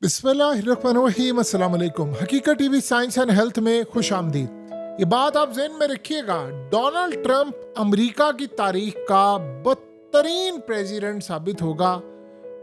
बिस्मिल्लाहिर्रहमानिर्रहीम, अस्सलाम वालेकुम। हकीकत टीवी साइंस एंड हेल्थ में खुश आमदीद। ये बात आप ज़हन में रखिएगा, डोनाल्ड ट्रंप अमेरिका की तारीख का बदतरीन प्रेसिडेंट साबित होगा।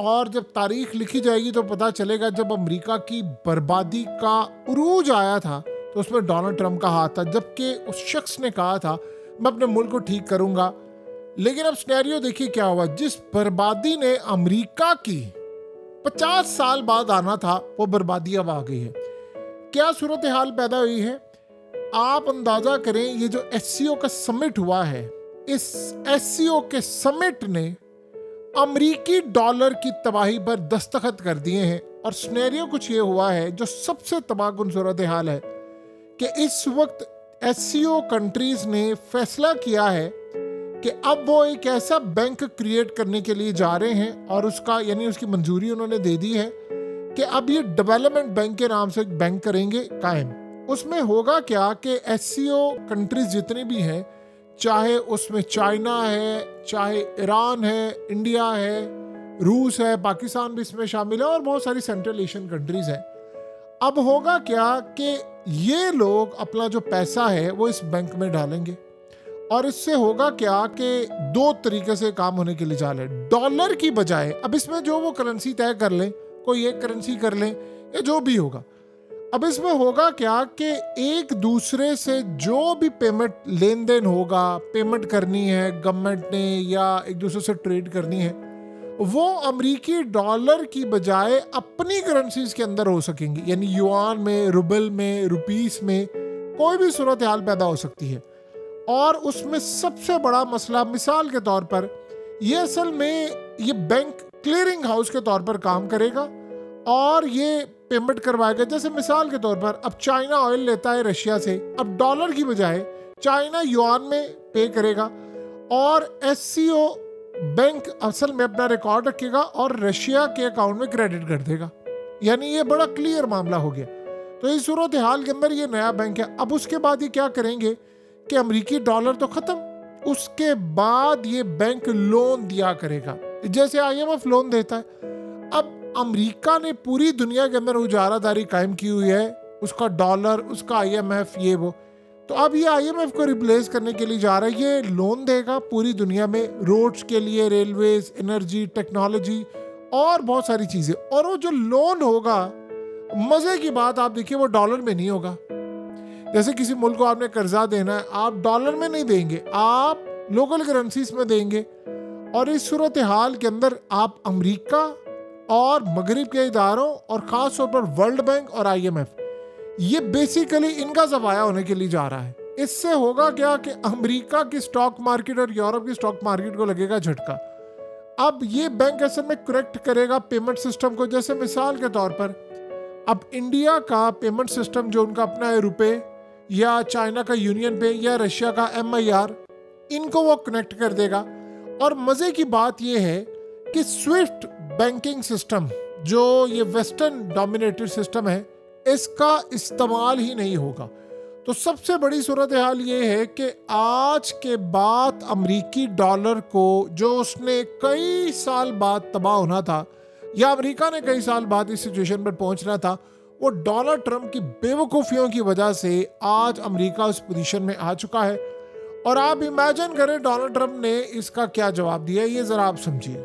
और जब तारीख लिखी जाएगी तो पता चलेगा जब अमेरिका की बर्बादी का उरूज आया था तो उसमें डोनाल्ड ट्रंप का हाथ था, जबकि उस शख्स ने कहा था मैं अपने मुल्क को ठीक करूंगा। लेकिन अब सिनेरियो देखिए क्या हुआ। जिस बर्बादी ने अमेरिका की 50 साल बाद आना था वो बर्बादी अब आ गई है। क्या सूरत हाल पैदा हुई है आप अंदाजा करें। ये जो एससीओ का समिट हुआ है, इस एससीओ के समिट ने अमरीकी डॉलर की तबाही पर दस्तखत कर दिए हैं। और सिनेरियो कुछ ये हुआ है जो सबसे तबाहकुन सूरत हाल है कि इस वक्त एससीओ कंट्रीज ने फैसला किया है कि अब वो एक ऐसा बैंक क्रिएट करने के लिए जा रहे हैं और उसका यानी उसकी मंजूरी उन्होंने दे दी है कि अब ये डेवलपमेंट बैंक के नाम से एक बैंक करेंगे कायम। उसमें होगा क्या कि एससीओ कंट्रीज जितनी भी हैं, चाहे उसमें चाइना है, चाहे ईरान है, इंडिया है, रूस है, पाकिस्तान भी इसमें शामिल है और बहुत सारी सेंट्रल एशियन कंट्रीज हैं। अब होगा क्या कि ये लोग अपना जो पैसा है वो इस बैंक में डालेंगे और इससे होगा क्या कि दो तरीके से काम होने के लिए जा रहे हैं। डॉलर की बजाय अब इसमें जो वो करेंसी तय कर लें, कोई एक करेंसी कर लें या जो भी होगा, अब इसमें होगा क्या कि एक दूसरे से जो भी पेमेंट लेन देन होगा, पेमेंट करनी है गवर्नमेंट ने या एक दूसरे से ट्रेड करनी है, वो अमेरिकी डॉलर की बजाय अपनी करेंसीज के अंदर हो सकेंगी। यानी युआन में, रुबल में, रुपीस में कोई भी सूरत हाल पैदा हो सकती है। और उसमें सबसे बड़ा मसला, मिसाल के तौर पर, ये असल में ये बैंक क्लियरिंग हाउस के तौर पर काम करेगा और ये पेमेंट करवाएगा। जैसे मिसाल के तौर पर अब चाइना ऑयल लेता है रशिया से, अब डॉलर की बजाय चाइना युआन में पे करेगा और एससीओ बैंक असल में अपना रिकॉर्ड रखेगा और रशिया के अकाउंट में क्रेडिट कर देगा। यानी ये बड़ा क्लियर मामला हो गया। तो इस सूरत हाल के अंदर ये नया बैंक है। अब उसके बाद ये क्या करेंगे कि अमेरिकी डॉलर तो खत्म, उसके बाद ये बैंक लोन दिया करेगा जैसे आईएमएफ लोन देता है। अब अमेरिका ने पूरी दुनिया के अंदर उजारादारी कायम की हुई है, उसका डॉलर, उसका आईएमएफ, ये वो। तो अब ये आईएमएफ को रिप्लेस करने के लिए जा रहा है। ये लोन देगा पूरी दुनिया में, रोड्स के लिए, रेलवेज, एनर्जी, टेक्नोलॉजी और बहुत सारी चीजें। और वो जो लोन होगा, मजे की बात आप देखिए, वो डॉलर में नहीं होगा। जैसे किसी मुल्क को आपने कर्जा देना है, आप डॉलर में नहीं देंगे, आप लोकल करेंसीज में देंगे। और इस सूरत हाल के अंदर आप अमेरिका और मगरिब के इदारों और ख़ास तौर पर वर्ल्ड बैंक और आईएमएफ, ये बेसिकली इनका ज़वाया होने के लिए जा रहा है। इससे होगा क्या कि अमेरिका की स्टॉक मार्केट और यूरोप की स्टॉक मार्केट को लगेगा झटका। अब ये बैंक असल में करेक्ट करेगा पेमेंट सिस्टम को। जैसे मिसाल के तौर पर अब इंडिया का पेमेंट सिस्टम जो उनका अपना है, रुपए, या चाइना का यूनियन पे, या रशिया का MIR, इनको वो कनेक्ट कर देगा। और मज़े की बात ये है कि स्विफ्ट बैंकिंग सिस्टम, जो ये वेस्टर्न डोमिनेटेड सिस्टम है, इसका इस्तेमाल ही नहीं होगा। तो सबसे बड़ी सूरत हाल ये है कि आज के बाद अमेरिकी डॉलर को, जो उसने कई साल बाद तबाह होना था, या अमेरिका ने कई साल बाद इस सिचुएशन पर पहुंचना था, वो डोनाल्ड ट्रंप की बेवकूफ़ियों की वजह से आज अमेरिका उस पोजीशन में आ चुका है। और आप इमेजिन करें डोनाल्ड ट्रंप ने इसका क्या जवाब दिया, ये ज़रा आप समझिए।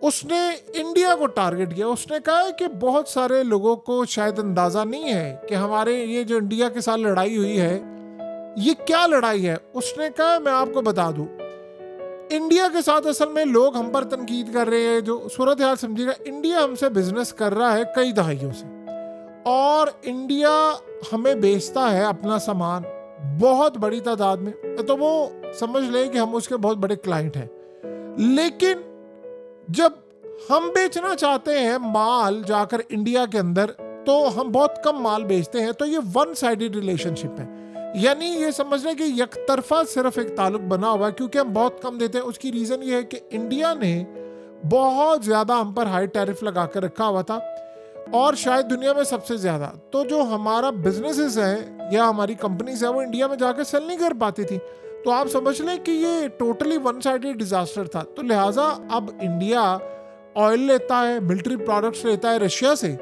उसने इंडिया को टारगेट किया। उसने कहा कि बहुत सारे लोगों को शायद अंदाज़ा नहीं है कि हमारे ये जो इंडिया के साथ लड़ाई हुई है, ये क्या लड़ाई है। उसने कहा मैं आपको बता दूं, इंडिया के साथ असल में लोग हम पर तनकीद कर रहे हैं। जो सूरत हाल समझिएगा, इंडिया हमसे बिजनेस कर रहा है कई दहाइयों से और इंडिया हमें बेचता है अपना सामान बहुत बड़ी तादाद में, तो वो समझ ले कि हम उसके बहुत बड़े क्लाइंट हैं। लेकिन जब हम बेचना चाहते हैं माल जाकर इंडिया के अंदर, तो हम बहुत कम माल बेचते हैं। तो ये वन साइडेड रिलेशनशिप है। यानी ये समझ लें कि यकतरफा सिर्फ एक ताल्लुक बना हुआ है क्योंकि हम बहुत कम देते हैं। उसकी रीज़न ये है कि इंडिया ने बहुत ज़्यादा हम पर हाई टैरिफ लगा कर रखा हुआ था और शायद दुनिया में सबसे ज़्यादा। तो जो हमारा बिजनेसेस हैं या हमारी कंपनीज हैं, वो इंडिया में जाकर सेल नहीं कर पाती थी। तो आप समझ लें कि ये टोटली वन साइडेड डिजास्टर था। तो लिहाजा अब इंडिया ऑयल लेता है, मिलिट्री प्रोडक्ट्स लेता है रशिया से,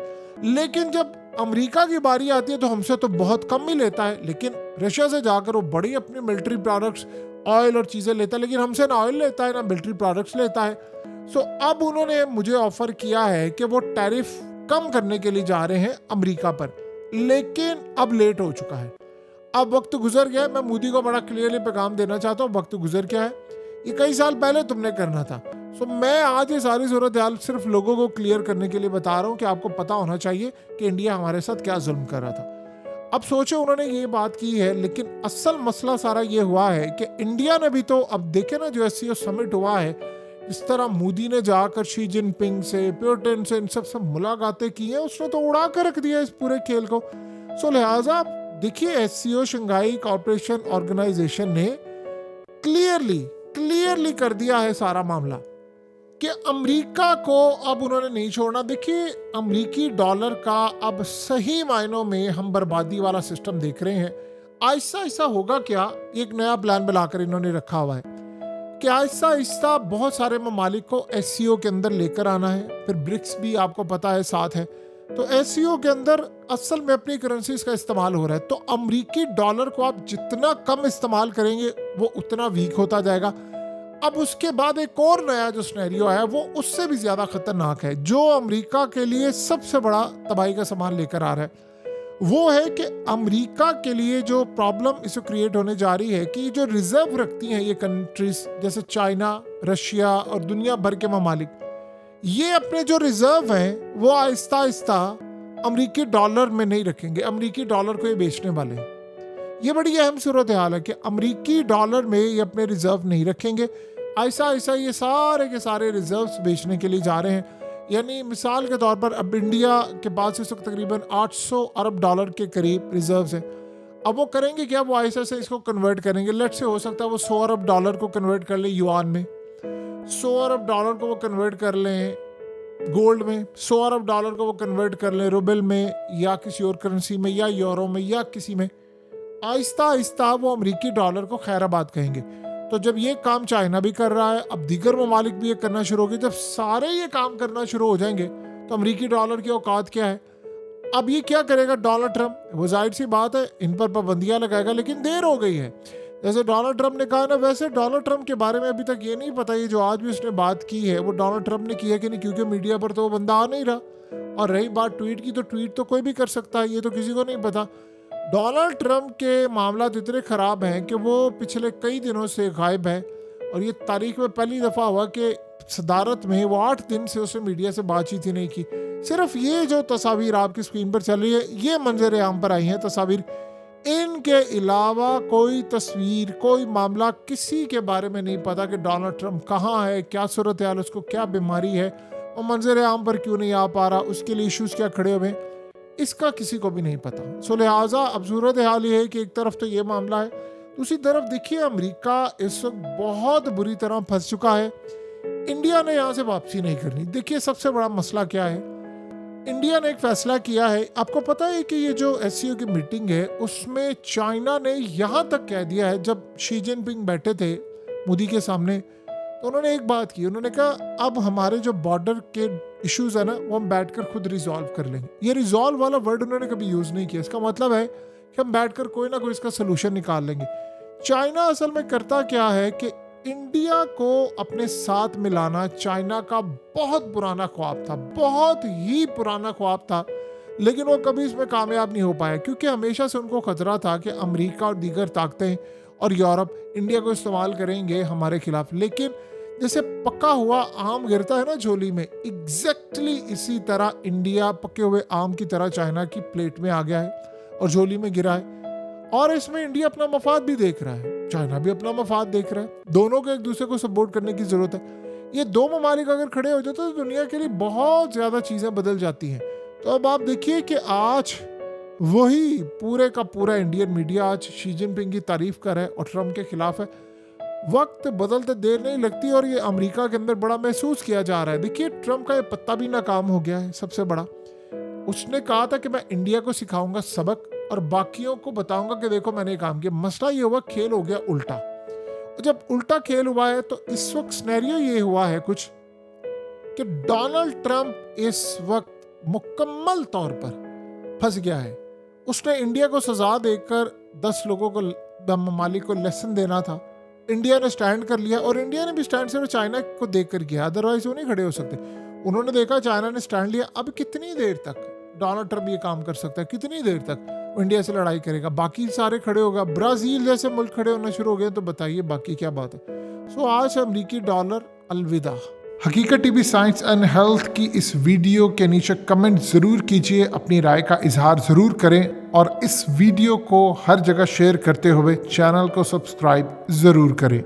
लेकिन जब अमेरिका की बारी आती है तो हमसे तो बहुत कम ही लेता है। लेकिन रशिया से जाकर वो बड़ी अपनी मिलिट्री प्रोडक्ट्स, ऑयल और चीज़ें लेता है, लेकिन हमसे ना ऑयल लेता है ना मिलिट्री प्रोडक्ट्स लेता है। सो अब उन्होंने मुझे ऑफर किया है कि वो टैरिफ कम करने के लिए जा रहे हैं अमेरिका पर, लेकिन अब लेट हो चुका है। अब वक्त गुजर गया है। मैं मोदी को बड़ा क्लियरली पैगाम देना चाहता हूँ, वक्त गुजर गया है, ये कई साल पहले तुमने करना था। सो मैं आज ये सारी सूरत हाल सिर्फ लोगों को क्लियर करने के लिए बता रहा हूँ कि आपको पता होना चाहिए कि इंडिया हमारे साथ क्या जुल्म कर रहा था। अब सोचे उन्होंने ये बात की है, लेकिन असल मसला सारा ये हुआ है कि इंडिया ने भी तो, अब देखे ना जो SCO समिट हुआ है, इस तरह मोदी ने जाकर शी जिनपिंग से, पुतिन से, इन सब मुलाकातें की हैं, उसने तो उड़ा कर रख दिया इस पूरे खेल को। सो लिहाजा देखिए, SCO शंघाई कोऑपरेशन ऑर्गेनाइजेशन ने क्लियरली कर दिया है सारा मामला कि अमेरिका को अब उन्होंने नहीं छोड़ना। देखिए, अमेरिकी डॉलर का अब सही मायनों में हम बर्बादी वाला सिस्टम देख रहे हैं। आहिस्ता आहिस्ता होगा क्या, एक नया प्लान बनाकर इन्होंने रखा हुआ है कि आहिस्ता आहिस्ता बहुत सारे ममालिक को SCO के अंदर लेकर आना है। फिर ब्रिक्स भी आपको पता है साथ है, तो SCO के अंदर असल में अपनी करेंसीज का इस्तेमाल हो रहा है। तो अमेरिकी डॉलर को आप जितना कम इस्तेमाल करेंगे वो उतना वीक होता जाएगा। अब उसके बाद एक और नया जो सिनेरियो है वो उससे भी ज्यादा खतरनाक है, जो अमेरिका के लिए सबसे बड़ा तबाही का सामान लेकर आ रहा है। वो है कि अमेरिका के लिए जो प्रॉब्लम इसे क्रिएट होने जा रही है कि जो रिजर्व रखती हैं ये कंट्रीज जैसे चाइना, रशिया और दुनिया भर के ममालिक, ये अपने जो रिजर्व हैं वो आहिस्ता आहिस्ता अमेरिकी डॉलर में नहीं रखेंगे, अमेरिकी डॉलर को ये बेचने वाले हैं। ये बड़ी अहम सूरत हाल है कि अमेरिकी डॉलर में ये अपने रिजर्व नहीं रखेंगे, आहिस्ता आहिस्ता ये सारे के सारे रिजर्व्स बेचने के लिए जा रहे हैं। यानी मिसाल के तौर पर अब इंडिया के पास इस वक्त तकरीबन 800 अरब डॉलर के करीब रिजर्व्स हैं। अब वो करेंगे क्या, वो आहिस्ता से इसको कन्वर्ट करेंगे। लेट से हो सकता है वो 100 अरब डॉलर को कन्वर्ट कर ले युआन में, 100 अरब डॉलर को वो कन्वर्ट कर लें गोल्ड में, 100 अरब डॉलर को वो कन्वर्ट कर लें रुबल में या किसी और करेंसी में या यूरो में या किसी में। आहिस्ता आहिस्ता वो अमेरिकी डॉलर को खैराबाद कहेंगे। तो जब ये काम चाइना भी कर रहा है, अब दीगर ममालिक भी ये करना शुरू हो गए, जब सारे ये काम करना शुरू हो जाएंगे तो अमेरिकी डॉलर की औकात क्या है। अब ये क्या करेगा डोनाल्ड ट्रंप, वो जाहिर सी बात है इन पर पाबंदियां लगाएगा, लेकिन देर हो गई है। जैसे डोनाल्ड ट्रंप ने कहा ना, वैसे डोनाल्ड ट्रंप के बारे में अभी तक ये नहीं पता, ये जो आज भी उसने बात की है वो डोनाल्ड ट्रंप ने की है कि नहीं, क्योंकि मीडिया पर तो वो बंदा आ नहीं रहा। और रही बात ट्वीट की, तो ट्वीट तो कोई भी कर सकता है, ये तो किसी को नहीं पता। डोनाल्ड ट्रंप के मामला इतने ख़राब हैं कि वो पिछले कई दिनों से गायब है, और ये तारीख में पहली दफ़ा हुआ कि सदारत में वो 8 दिन से उसने मीडिया से बातचीत ही नहीं की। सिर्फ ये जो तस्वीर आपकी स्क्रीन पर चल रही है, ये मंजर आम पर आई हैं तस्वीर, इनके अलावा कोई तस्वीर, कोई मामला किसी के बारे में नहीं पता कि डोनाल्ड ट्रंप कहाँ है, क्या सूरत हाल, उसको क्या बीमारी है, और मंजर आम पर क्यों नहीं आ पा रहा, उसके लिए इश्यूज क्या खड़े हुए, इसका किसी को भी नहीं पता। सो लिहाजा अब सूरत हाल ये है कि एक तरफ तो ये मामला है, दूसरी तरफ देखिए अमेरिका इस वक्त बहुत बुरी तरह फंस चुका है। इंडिया ने यहाँ से वापसी नहीं करनी। देखिए सबसे बड़ा मसला क्या है, इंडिया ने एक फैसला किया है, आपको पता है कि ये जो SCO की मीटिंग है उसमें चाइना ने यहाँ तक कह दिया है, जब शी जिनपिंग बैठे थे मोदी के सामने, तो उन्होंने एक बात की, उन्होंने कहा अब हमारे जो बॉर्डर के इश्यूज है ना वो हम बैठकर खुद रिजॉल्व कर लेंगे। ये रिजॉल्व वाला वर्ड उन्होंने कभी यूज़ नहीं किया, इसका मतलब है कि हम बैठकर कोई ना कोई इसका सोल्यूशन निकाल लेंगे। चाइना असल में करता क्या है कि इंडिया को अपने साथ मिलाना चाइना का बहुत पुराना ख्वाब था, बहुत ही पुराना ख्वाब था, लेकिन वो कभी इसमें कामयाब नहीं हो पाया, क्योंकि हमेशा से उनको खतरा था कि अमेरिका और दीगर ताकतें और यूरोप इंडिया को इस्तेमाल करेंगे हमारे खिलाफ। लेकिन जैसे पका हुआ आम गिरता है ना झोली में, एग्जैक्टली इसी तरह इंडिया पके हुए आम की तरह चाइना की प्लेट में आ गया है और झोली में गिरा है। और इसमें इंडिया अपना मफाद भी देख रहा है, चाइना भी अपना मफाद देख रहा है, दोनों को एक दूसरे को सपोर्ट करने की जरूरत है। ये दो ममालिक अगर खड़े हो जाते तो दुनिया के लिए बहुत ज्यादा चीजें बदल जाती हैं। तो अब आप देखिए कि आज वही पूरे का पूरा इंडियन मीडिया आज शी जिनपिंग की तारीफ कर रहा है और ट्रंप के खिलाफ है। वक्त बदलते देर नहीं लगती और ये अमेरिका के अंदर बड़ा महसूस किया जा रहा है। देखिए ट्रंप का ये पत्ता भी नाकाम हो गया है। सबसे बड़ा उसने कहा था कि मैं इंडिया को सिखाऊंगा सबक और बाकियों को बताऊंगा कि देखो मैंने काम किया। मसला ये हुआ, खेल हो गया उल्टा। और जब उल्टा खेल हुआ है तो इस वक्त सिनेरियो ये हुआ है कुछ कि डोनाल्ड ट्रंप इस वक्त मुकम्मल तौर पर फंस गया है। उसने इंडिया को सजा देकर 10 लोगों को, ममालिक को लेसन देना था। इंडिया ने स्टैंड कर लिया, और इंडिया ने भी स्टैंड सिर्फ चाइना को देख कर किया, अदरवाइज वो नहीं खड़े हो सकते। उन्होंने देखा चाइना ने स्टैंड लिया, अब कितनी देर तक डोनाल्ड ट्रंप ये काम कर सकता है, कितनी देर तक इंडिया से लड़ाई करेगा? बाकी सारे खड़े होगा, ब्राज़ील जैसे मुल्क खड़े होना शुरू हो गए, तो बताइए बाकी क्या बात है। सो आज अमरीकी डॉलर अलविदा। हकीकत टीवी साइंस एंड हेल्थ की इस वीडियो के नीचे कमेंट ज़रूर कीजिए, अपनी राय का इजहार ज़रूर करें, और इस वीडियो को हर जगह शेयर करते हुए चैनल को सब्सक्राइब ज़रूर करें।